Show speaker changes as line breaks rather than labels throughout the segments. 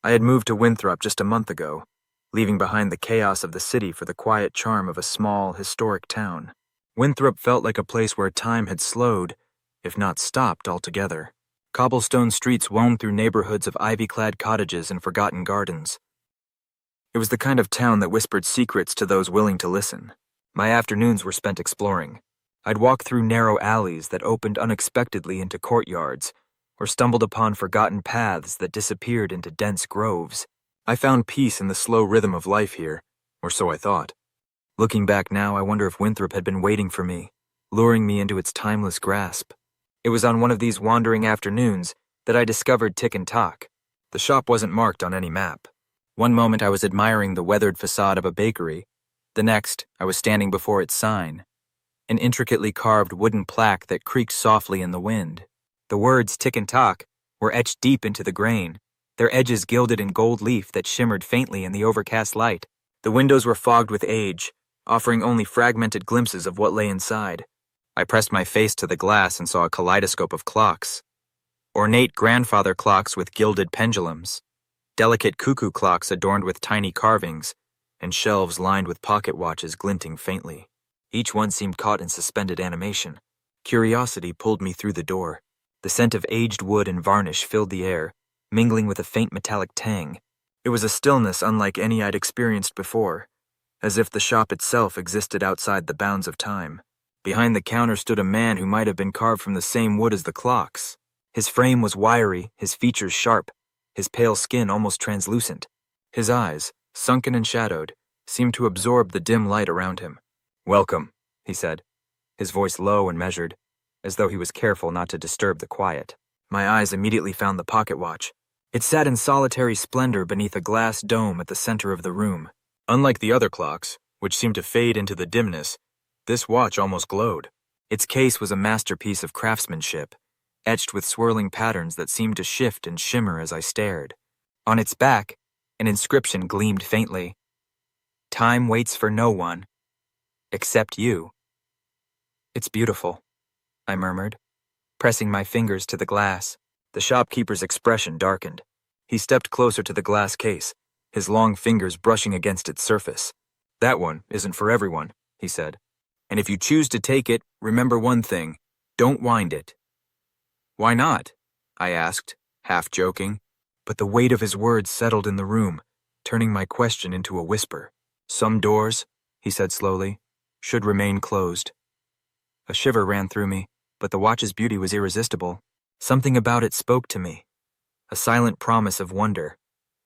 I had moved to Winthrop just a month ago, leaving behind the chaos of the city for the quiet charm of a small, historic town. Winthrop felt like a place where time had slowed, if not stopped altogether. Cobblestone streets wound through neighborhoods of ivy-clad cottages and forgotten gardens. It was the kind of town that whispered secrets to those willing to listen. My afternoons were spent exploring. I'd walk through narrow alleys that opened unexpectedly into courtyards, or stumbled upon forgotten paths that disappeared into dense groves. I found peace in the slow rhythm of life here, or so I thought. Looking back now, I wonder if Winthrop had been waiting for me, luring me into its timeless grasp. It was on one of these wandering afternoons that I discovered Tock. The shop wasn't marked on any map. One moment I was admiring the weathered facade of a bakery. The next, I was standing before its sign, an intricately carved wooden plaque that creaked softly in the wind. The words Tock were etched deep into the grain, their edges gilded in gold leaf that shimmered faintly in the overcast light. The windows were fogged with age, offering only fragmented glimpses of what lay inside. I pressed my face to the glass and saw a kaleidoscope of clocks. Ornate grandfather clocks with gilded pendulums, delicate cuckoo clocks adorned with tiny carvings, and shelves lined with pocket watches glinting faintly. Each one seemed caught in suspended animation. Curiosity pulled me through the door. The scent of aged wood and varnish filled the air, mingling with a faint metallic tang. It was a stillness unlike any I'd experienced before, as if the shop itself existed outside the bounds of time. Behind the counter stood a man who might have been carved from the same wood as the clocks. His frame was wiry, his features sharp, his pale skin almost translucent. His eyes, sunken and shadowed, seemed to absorb the dim light around him. "Welcome," he said, his voice low and measured, as though he was careful not to disturb the quiet. My eyes immediately found the pocket watch. It sat in solitary splendor beneath a glass dome at the center of the room. Unlike the other clocks, which seemed to fade into the dimness, this watch almost glowed. Its case was a masterpiece of craftsmanship, etched with swirling patterns that seemed to shift and shimmer as I stared. On its back, an inscription gleamed faintly. "Time waits for no one, except you." "It's beautiful," I murmured, pressing my fingers to the glass. The shopkeeper's expression darkened. He stepped closer to the glass case, his long fingers brushing against its surface. "That one isn't for everyone," he said. "And if you choose to take it, remember one thing, don't wind it." "Why not?" I asked, half joking, but the weight of his words settled in the room, turning my question into a whisper. "Some doors," he said slowly, "should remain closed." A shiver ran through me, but the watch's beauty was irresistible. Something about it spoke to me, a silent promise of wonder,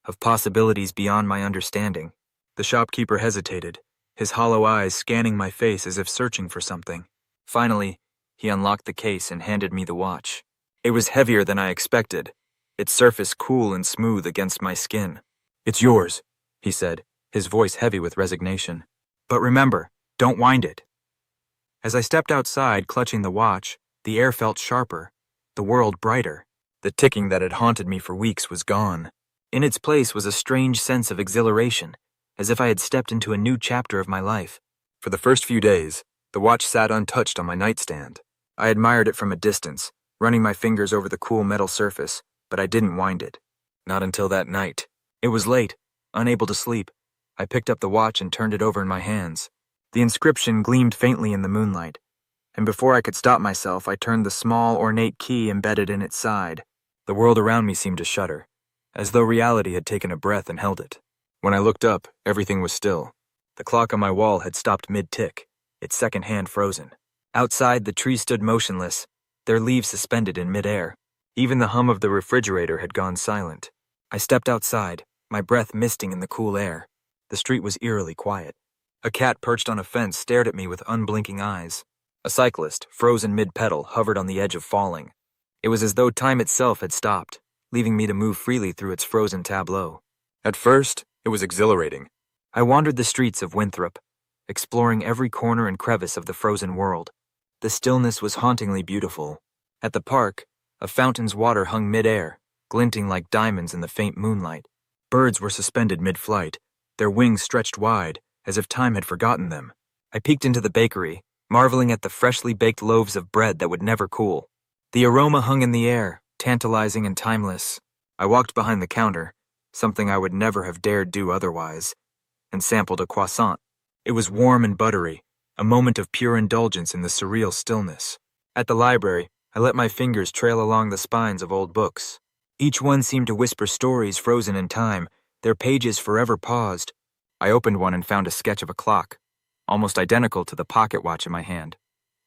of possibilities beyond my understanding. The shopkeeper hesitated, his hollow eyes scanning my face as if searching for something. Finally, he unlocked the case and handed me the watch. It was heavier than I expected, its surface cool and smooth against my skin. "It's yours," he said, his voice heavy with resignation. "But remember, don't wind it." As I stepped outside, clutching the watch, the air felt sharper, the world brighter. The ticking that had haunted me for weeks was gone. In its place was a strange sense of exhilaration, as if I had stepped into a new chapter of my life. For the first few days, the watch sat untouched on my nightstand. I admired it from a distance, running my fingers over the cool metal surface, but I didn't wind it. Not until that night. It was late, unable to sleep. I picked up the watch and turned it over in my hands. The inscription gleamed faintly in the moonlight, and before I could stop myself, I turned the small, ornate key embedded in its side. The world around me seemed to shudder, as though reality had taken a breath and held it. When I looked up, everything was still. The clock on my wall had stopped mid-tick, its second hand frozen. Outside, the trees stood motionless, their leaves suspended in mid-air. Even the hum of the refrigerator had gone silent. I stepped outside, my breath misting in the cool air. The street was eerily quiet. A cat perched on a fence stared at me with unblinking eyes. A cyclist, frozen mid-pedal, hovered on the edge of falling. It was as though time itself had stopped, leaving me to move freely through its frozen tableau. At first, it was exhilarating. I wandered the streets of Winthrop, exploring every corner and crevice of the frozen world. The stillness was hauntingly beautiful. At the park, a fountain's water hung mid-air, glinting like diamonds in the faint moonlight. Birds were suspended mid-flight, their wings stretched wide, as if time had forgotten them. I peeked into the bakery, marveling at the freshly baked loaves of bread that would never cool. The aroma hung in the air, tantalizing and timeless. I walked behind the counter, something I would never have dared do otherwise, and sampled a croissant. It was warm and buttery, a moment of pure indulgence in the surreal stillness. At the library, I let my fingers trail along the spines of old books. Each one seemed to whisper stories frozen in time, their pages forever paused. I opened one and found a sketch of a clock, almost identical to the pocket watch in my hand,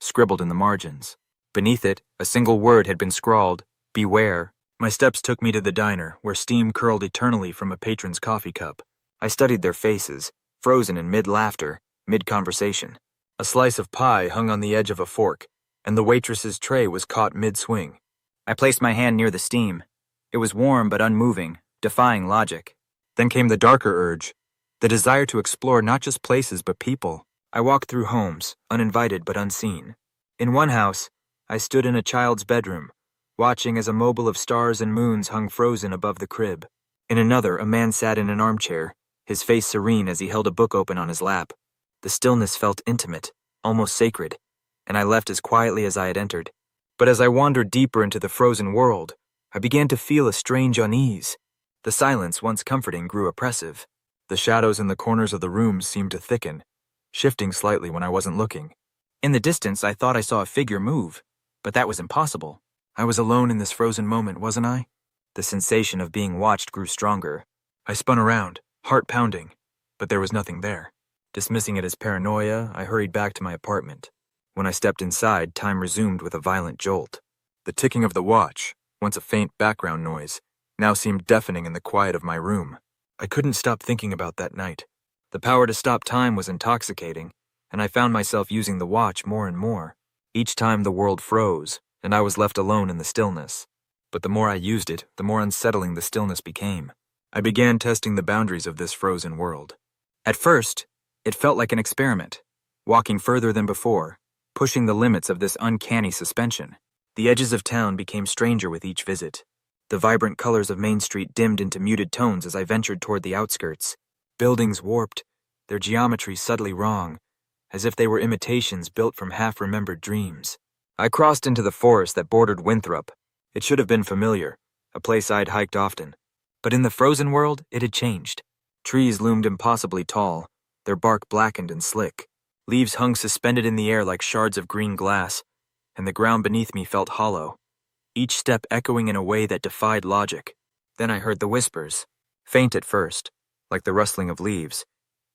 scribbled in the margins. Beneath it, a single word had been scrawled, "Beware." My steps took me to the diner, where steam curled eternally from a patron's coffee cup. I studied their faces, frozen in mid-laughter, mid-conversation. A slice of pie hung on the edge of a fork, and the waitress's tray was caught mid-swing. I placed my hand near the steam. It was warm but unmoving, defying logic. Then came the darker urge, the desire to explore not just places but people. I walked through homes, uninvited but unseen. In one house, I stood in a child's bedroom, watching as a mobile of stars and moons hung frozen above the crib. In another, a man sat in an armchair, his face serene as he held a book open on his lap. The stillness felt intimate, almost sacred, and I left as quietly as I had entered. But as I wandered deeper into the frozen world, I began to feel a strange unease. The silence, once comforting, grew oppressive. The shadows in the corners of the rooms seemed to thicken, shifting slightly when I wasn't looking. In the distance, I thought I saw a figure move, but that was impossible. I was alone in this frozen moment, wasn't I? The sensation of being watched grew stronger. I spun around, heart pounding, but there was nothing there. Dismissing it as paranoia, I hurried back to my apartment. When I stepped inside, time resumed with a violent jolt. The ticking of the watch, once a faint background noise, now seemed deafening in the quiet of my room. I couldn't stop thinking about that night. The power to stop time was intoxicating, and I found myself using the watch more and more. Each time the world froze, and I was left alone in the stillness. But the more I used it, the more unsettling the stillness became. I began testing the boundaries of this frozen world. At first, it felt like an experiment, walking further than before, pushing the limits of this uncanny suspension. The edges of town became stranger with each visit. The vibrant colors of Main Street dimmed into muted tones as I ventured toward the outskirts. Buildings warped, their geometry subtly wrong, as if they were imitations built from half-remembered dreams. I crossed into the forest that bordered Winthrop. It should have been familiar, a place I'd hiked often. But in the frozen world, it had changed. Trees loomed impossibly tall, their bark blackened and slick. Leaves hung suspended in the air like shards of green glass, and the ground beneath me felt hollow, each step echoing in a way that defied logic. Then I heard the whispers, faint at first, like the rustling of leaves,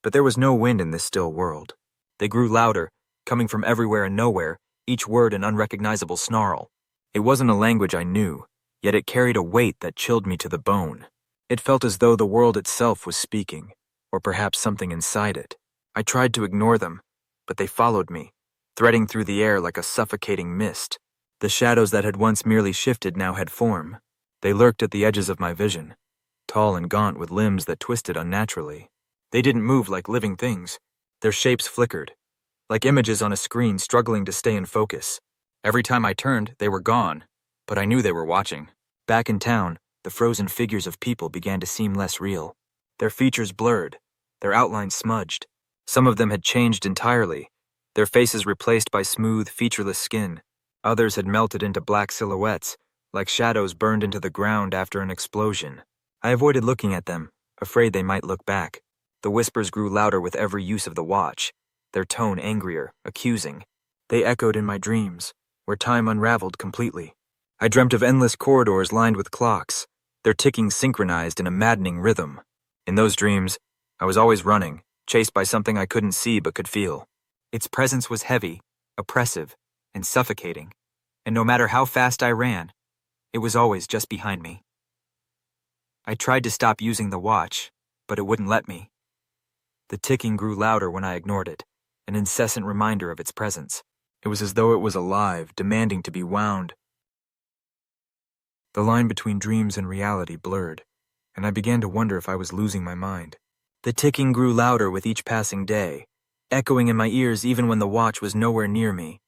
but there was no wind in this still world. They grew louder, coming from everywhere and nowhere, each word an unrecognizable snarl. It wasn't a language I knew, yet it carried a weight that chilled me to the bone. It felt as though the world itself was speaking, or perhaps something inside it. I tried to ignore them, but they followed me, threading through the air like a suffocating mist. The shadows that had once merely shifted now had form. They lurked at the edges of my vision, tall and gaunt with limbs that twisted unnaturally. They didn't move like living things. Their shapes flickered, like images on a screen struggling to stay in focus. Every time I turned, they were gone, but I knew they were watching. Back in town, the frozen figures of people began to seem less real. Their features blurred, their outlines smudged. Some of them had changed entirely, their faces replaced by smooth, featureless skin. Others had melted into black silhouettes, like shadows burned into the ground after an explosion. I avoided looking at them, afraid they might look back. The whispers grew louder with every use of the watch, their tone angrier, accusing. They echoed in my dreams, where time unraveled completely. I dreamt of endless corridors lined with clocks, their ticking synchronized in a maddening rhythm. In those dreams, I was always running, chased by something I couldn't see but could feel. Its presence was heavy, oppressive, and suffocating, and no matter how fast I ran, it was always just behind me. I tried to stop using the watch, but it wouldn't let me. The ticking grew louder when I ignored it, an incessant reminder of its presence. It was as though it was alive, demanding to be wound. The line between dreams and reality blurred, and I began to wonder if I was losing my mind. The ticking grew louder with each passing day, echoing in my ears even when the watch was nowhere near me.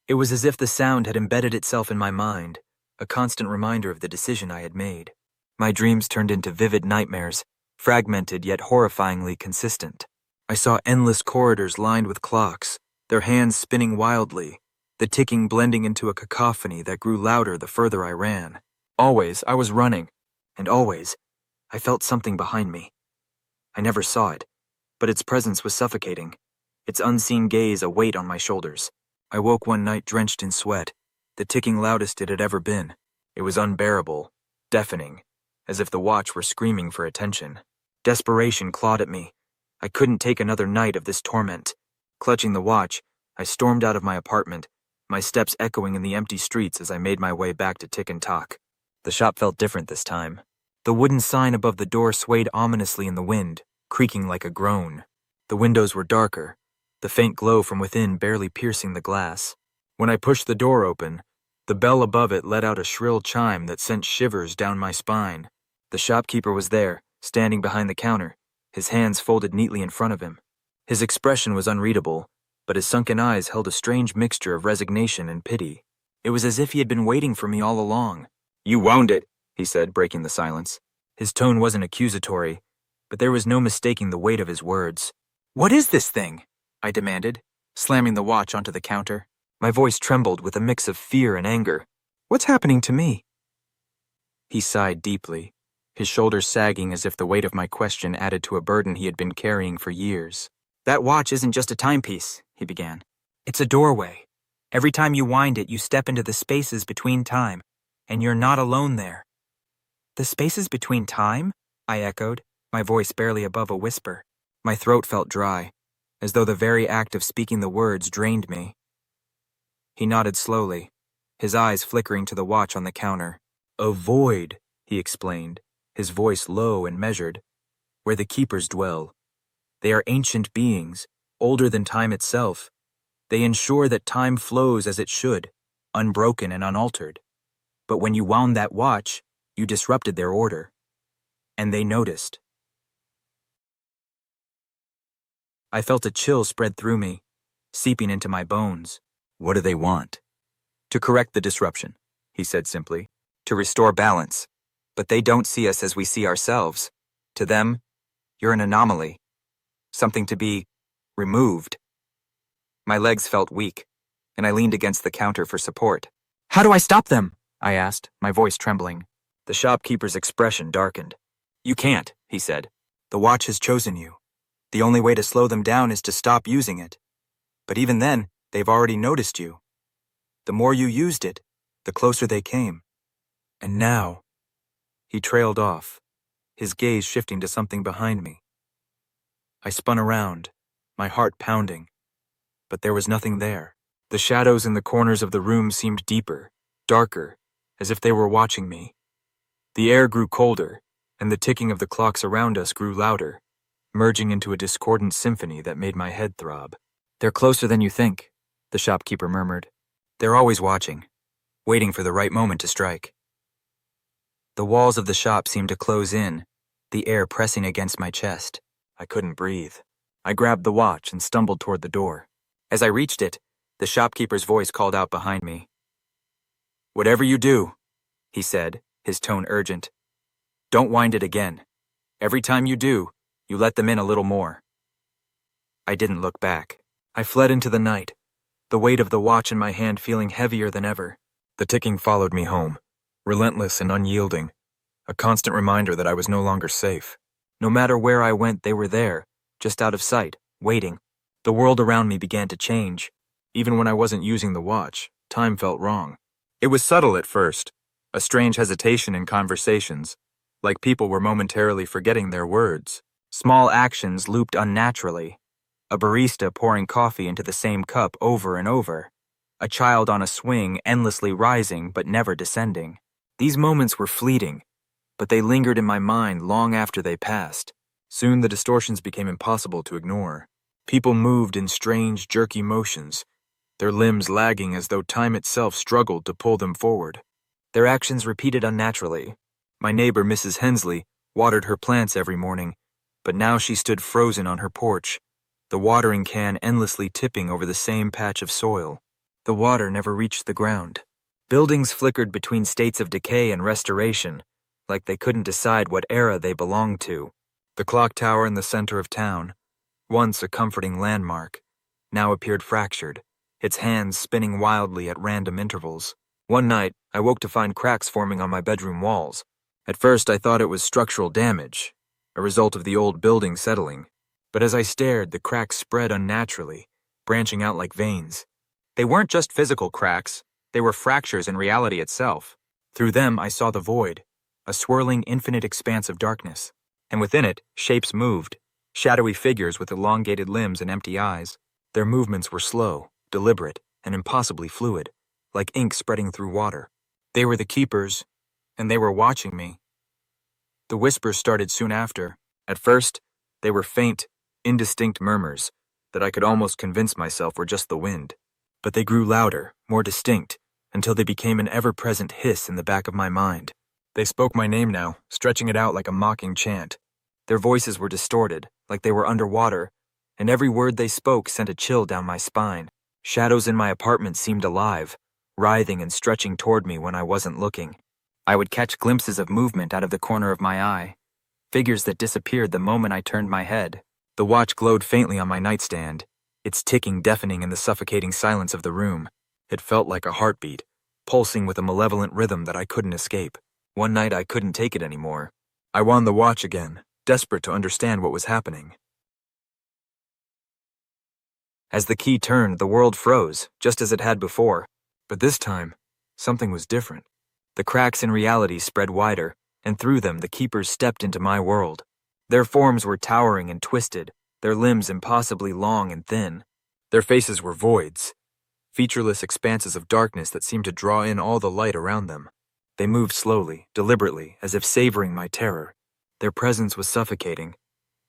It was as if the sound had embedded itself in my mind, a constant reminder of the decision I had made. My dreams turned into vivid nightmares, fragmented yet horrifyingly consistent. I saw endless corridors lined with clocks, their hands spinning wildly, the ticking blending into a cacophony that grew louder the further I ran. Always, I was running, and always, I felt something behind me. I never saw it, but its presence was suffocating, its unseen gaze a weight on my shoulders. I woke one night drenched in sweat, the ticking loudest it had ever been. It was unbearable, deafening, as if the watch were screaming for attention. Desperation clawed at me. I couldn't take another night of this torment. Clutching the watch, I stormed out of my apartment, my steps echoing in the empty streets as I made my way back to Tock. The shop felt different this time. The wooden sign above the door swayed ominously in the wind, creaking like a groan. The windows were darker, the faint glow from within barely piercing the glass. When I pushed the door open, the bell above it let out a shrill chime that sent shivers down my spine. The shopkeeper was there, standing behind the counter, his hands folded neatly in front of him. His expression was unreadable, but his sunken eyes held a strange mixture of resignation and pity. It was as if he had been waiting for me all along. "You wound it," he said, breaking the silence. His tone wasn't accusatory, but there was no mistaking the weight of his words. "What is this thing?" I demanded, slamming the watch onto the counter. My voice trembled with a mix of fear and anger. "What's happening to me?" He sighed deeply, his shoulders sagging as if the weight of my question added to a burden he had been carrying for years. "That watch isn't just a timepiece," he began. "It's a doorway. Every time you wind it, you step into the spaces between time, and you're not alone there." "The spaces between time?" I echoed, my voice barely above a whisper. My throat felt dry, as though the very act of speaking the words drained me. He nodded slowly, his eyes flickering to the watch on the counter. "A void," he explained, his voice low and measured, "where the keepers dwell. They are ancient beings, older than time itself. They ensure that time flows as it should, unbroken and unaltered. But when you wound that watch, you disrupted their order. And they noticed." I felt a chill spread through me, seeping into my bones. "What do they want?" "To correct the disruption," he said simply. "To restore balance. But they don't see us as we see ourselves. To them, you're an anomaly. Something to be removed." My legs felt weak, and I leaned against the counter for support. "How do I stop them?" I asked, my voice trembling. The shopkeeper's expression darkened. "You can't," he said. "The watch has chosen you. The only way to slow them down is to stop using it. But even then, they've already noticed you. The more you used it, the closer they came. And now—" He trailed off, his gaze shifting to something behind me. I spun around, my heart pounding, but there was nothing there. The shadows in the corners of the room seemed deeper, darker, as if they were watching me. The air grew colder, and the ticking of the clocks around us grew louder, merging into a discordant symphony that made my head throb. "They're closer than you think," the shopkeeper murmured. "They're always watching, waiting for the right moment to strike." The walls of the shop seemed to close in, the air pressing against my chest. I couldn't breathe. I grabbed the watch and stumbled toward the door. As I reached it, the shopkeeper's voice called out behind me. "Whatever you do," he said, his tone urgent, "don't wind it again. Every time you do, you let them in a little more." I didn't look back. I fled into the night, the weight of the watch in my hand feeling heavier than ever. The ticking followed me home, relentless and unyielding, a constant reminder that I was no longer safe. No matter where I went, they were there, just out of sight, waiting. The world around me began to change. Even when I wasn't using the watch, time felt wrong. It was subtle at first, a strange hesitation in conversations, like people were momentarily forgetting their words. Small actions looped unnaturally. A barista pouring coffee into the same cup over and over. A child on a swing endlessly rising but never descending. These moments were fleeting, but they lingered in my mind long after they passed. Soon the distortions became impossible to ignore. People moved in strange, jerky motions, their limbs lagging as though time itself struggled to pull them forward. Their actions repeated unnaturally. My neighbor, Mrs. Hensley, watered her plants every morning, but now she stood frozen on her porch, the watering can endlessly tipping over the same patch of soil. The water never reached the ground. Buildings flickered between states of decay and restoration, like they couldn't decide what era they belonged to. The clock tower in the center of town, once a comforting landmark, now appeared fractured, its hands spinning wildly at random intervals. One night, I woke to find cracks forming on my bedroom walls, At first, I thought it was structural damage, a result of the old building settling. But as I stared, the cracks spread unnaturally, branching out like veins. They weren't just physical cracks, they were fractures in reality itself. Through them, I saw the void, a swirling, infinite expanse of darkness. And within it, shapes moved, shadowy figures with elongated limbs and empty eyes. Their movements were slow, deliberate, and impossibly fluid, like ink spreading through water. They were the keepers, and they were watching me. The whispers started soon after. At first, they were faint, indistinct murmurs that I could almost convince myself were just the wind. But they grew louder, more distinct, until they became an ever-present hiss in the back of my mind. They spoke my name now, stretching it out like a mocking chant. Their voices were distorted, like they were underwater, and every word they spoke sent a chill down my spine. Shadows in my apartment seemed alive, writhing and stretching toward me when I wasn't looking. I would catch glimpses of movement out of the corner of my eye, figures that disappeared the moment I turned my head. The watch glowed faintly on my nightstand, its ticking deafening in the suffocating silence of the room. It felt like a heartbeat, pulsing with a malevolent rhythm that I couldn't escape. One night I couldn't take it anymore. I wound the watch again, desperate to understand what was happening. As the key turned, the world froze, just as it had before. But this time, something was different. The cracks in reality spread wider, and through them the keepers stepped into my world. Their forms were towering and twisted, their limbs impossibly long and thin. Their faces were voids, featureless expanses of darkness that seemed to draw in all the light around them. They moved slowly, deliberately, as if savoring my terror. Their presence was suffocating,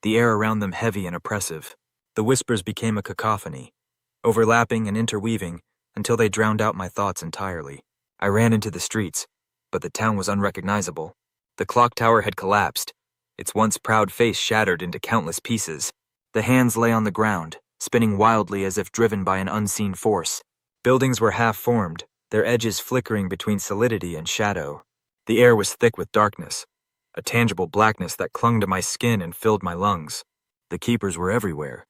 the air around them heavy and oppressive. The whispers became a cacophony, overlapping and interweaving until they drowned out my thoughts entirely. I ran into the streets, but the town was unrecognizable. The clock tower had collapsed, its once proud face shattered into countless pieces. The hands lay on the ground, spinning wildly as if driven by an unseen force. Buildings were half-formed, their edges flickering between solidity and shadow. The air was thick with darkness, a tangible blackness that clung to my skin and filled my lungs. The keepers were everywhere.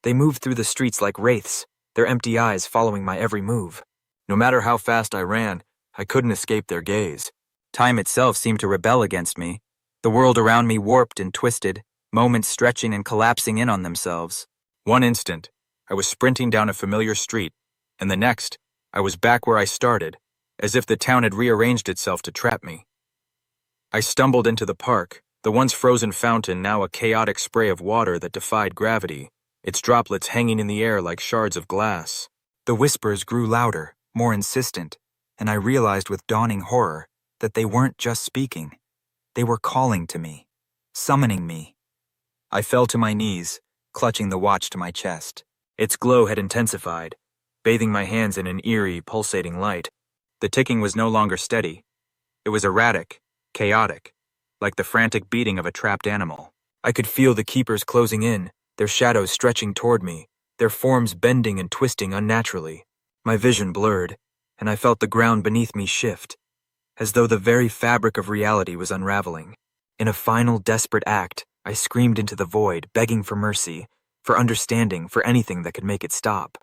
They moved through the streets like wraiths, their empty eyes following my every move. No matter how fast I ran, I couldn't escape their gaze. Time itself seemed to rebel against me. The world around me warped and twisted, moments stretching and collapsing in on themselves. One instant, I was sprinting down a familiar street, and the next, I was back where I started, as if the town had rearranged itself to trap me. I stumbled into the park, the once frozen fountain now a chaotic spray of water that defied gravity, its droplets hanging in the air like shards of glass. The whispers grew louder, more insistent, and I realized with dawning horror that they weren't just speaking. They were calling to me, summoning me. I fell to my knees, clutching the watch to my chest. Its glow had intensified, bathing my hands in an eerie, pulsating light. The ticking was no longer steady. It was erratic, chaotic, like the frantic beating of a trapped animal. I could feel the keepers closing in, their shadows stretching toward me, their forms bending and twisting unnaturally. My vision blurred, and I felt the ground beneath me shift, as though the very fabric of reality was unraveling. In a final, desperate act, I screamed into the void, begging for mercy, for understanding, for anything that could make it stop.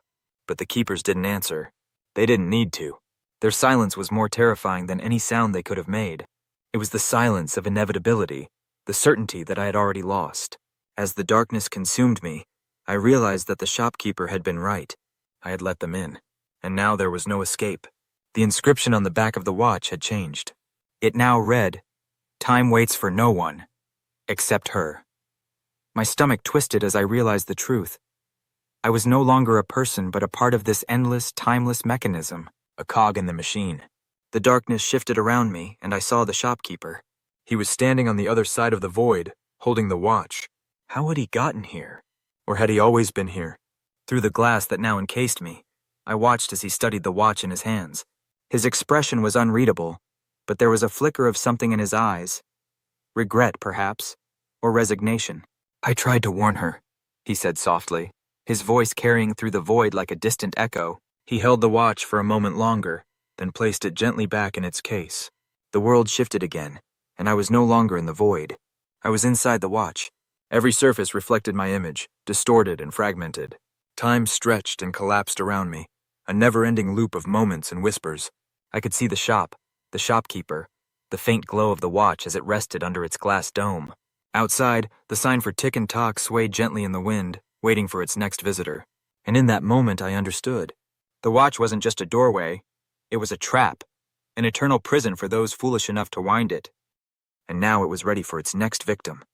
But the keepers didn't answer. They didn't need to. Their silence was more terrifying than any sound they could have made. It was the silence of inevitability, the certainty that I had already lost. As the darkness consumed me, I realized that the shopkeeper had been right. I had let them in, and now there was no escape. The inscription on the back of the watch had changed. It now read, "Time waits for no one, except her." My stomach twisted as I realized the truth. I was no longer a person but a part of this endless, timeless mechanism, a cog in the machine. The darkness shifted around me, and I saw the shopkeeper. He was standing on the other side of the void, holding the watch. How had he gotten here? Or had he always been here? Through the glass that now encased me, I watched as he studied the watch in his hands. His expression was unreadable, but there was a flicker of something in his eyes. Regret, perhaps, or resignation. "I tried to warn her," he said softly, his voice carrying through the void like a distant echo. He held the watch for a moment longer, then placed it gently back in its case. The world shifted again, and I was no longer in the void. I was inside the watch. Every surface reflected my image, distorted and fragmented. Time stretched and collapsed around me, a never-ending loop of moments and whispers. I could see the shop, the shopkeeper, the faint glow of the watch as it rested under its glass dome. Outside, the sign for Tick and Tock swayed gently in the wind, waiting for its next visitor. And in that moment, I understood. The watch wasn't just a doorway, it was a trap, an eternal prison for those foolish enough to wind it. And now it was ready for its next victim.